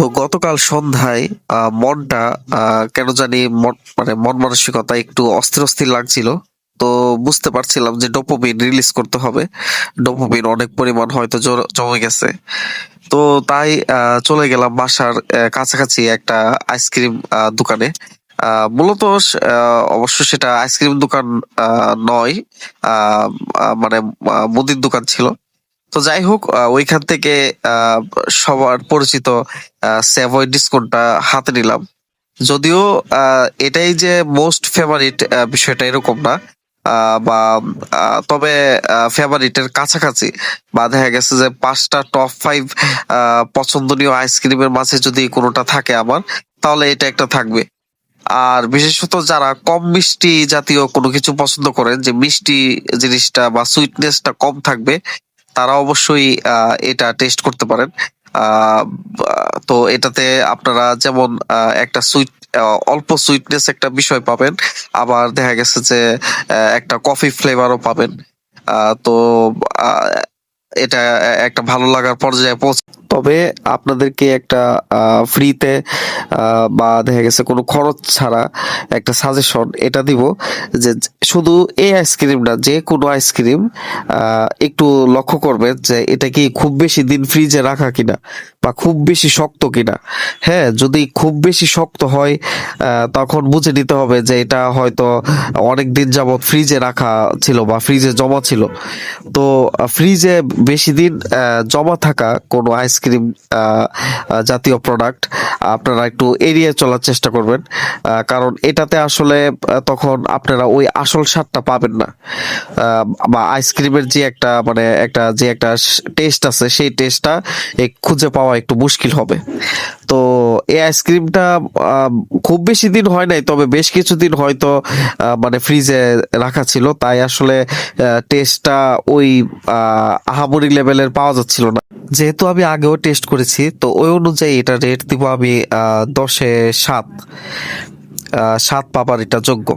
তো গতকাল সন্ধ্যায় মনটা কেন জানি মন মানসিকতা একটু অস্থির অস্থির লাগছিল। তো বুঝতে পারছিলাম যে ডোপামিন রিলিজ করতে হবে। ডোপামিন অনেক পরিমাণ হয়তো জমে গেছে। তো তাই চলে গেলাম বাসার কাছাকাছি একটা আইসক্রিম দোকানে। মূলত অবশ্য সেটা আইসক্রিম দোকান নয়, আহ, মানে মুদির দোকান ছিল। তো যাই হোক, ওইখান থেকে আহ, সবার পরিচিত স্যাভয়েড ডিসকোনটা হাতে নিলাম। যদিও এটাই যে মোস্ট ফেভারিট, বিষয়টা এরকম না। তবে ফেভারিটের কাছাকাছি, বা দেখা গেছে যে 5টা টপ 5 পছন্দনীয় আইসক্রিমের মাঝে যদি কোনোটা থাকে আমার, তাহলে এটা একটা থাকবে। আর বিশেষত যারা কম মিষ্টি জাতীয় কোনো কিছু পছন্দ করেন, যে মিষ্টি জিনিসটা বা সুইটনেসটা কম থাকবে, তারা অবশ্যই এটা টেস্ট করতে পারেন। তো এটাতে আপনারা যেমন একটা অল্প সুইটনেস একটা বিষয় পাবেন, আবার দেখা গেছে যে একটা কফি ফ্লেভারও পাবেন। তো আহ, এটা একটা ভালো লাগার পর্যায়ে পৌঁছে। তবে আপনাদেরকে একটা ফ্রিতে বা দেখা গেছে কোনো খরচ ছাড়া একটা সাজেশন এটা দিব, যে শুধু এই আইসক্রিম না, যে কোনো আইসক্রিম একটু লক্ষ্য করবেন যে এটা কি খুব বেশি দিন ফ্রিজে রাখা কিনা, বা খুব বেশি শক্ত কিনা। হ্যাঁ, যদি খুব বেশি শক্ত হয় তখন বুঝে নিতে হবে যে এটা হয়তো অনেক দিন যাবত ফ্রিজে রাখা ছিল বা ফ্রিজে জমা ছিল। তো ফ্রিজে বেশি দিন জমা থাকা কোনো আইসক্রিম জাতীয় প্রোডাক্ট আপনারা একটু এড়িয়ে চলার চেষ্টা করবেন। কারণ এটাতে আসলে তখন আপনারা ওই আসল স্বাদটা পাবেন না। বা আইসক্রিমের যে একটা যে একটা টেস্ট আছে, সেই টেস্টটা খুঁজে পাওয়া একটু মুশকিল হবে। তো এই আইসক্রিমটা খুব বেশি দিন হয় নাই, তবে বেশ কিছুদিন হয়তো ফ্রিজে রাখা ছিল, তাই আসলে টেস্টটা ওই আহামরি লেভেলের পাওয়া যাচ্ছিল না। যেহেতু আমি আগেও টেস্ট করেছি, তো ওই অনুযায়ী এটা রেট দিব আমি 10-এ 7। 7 পাবার এটা যোগ্য।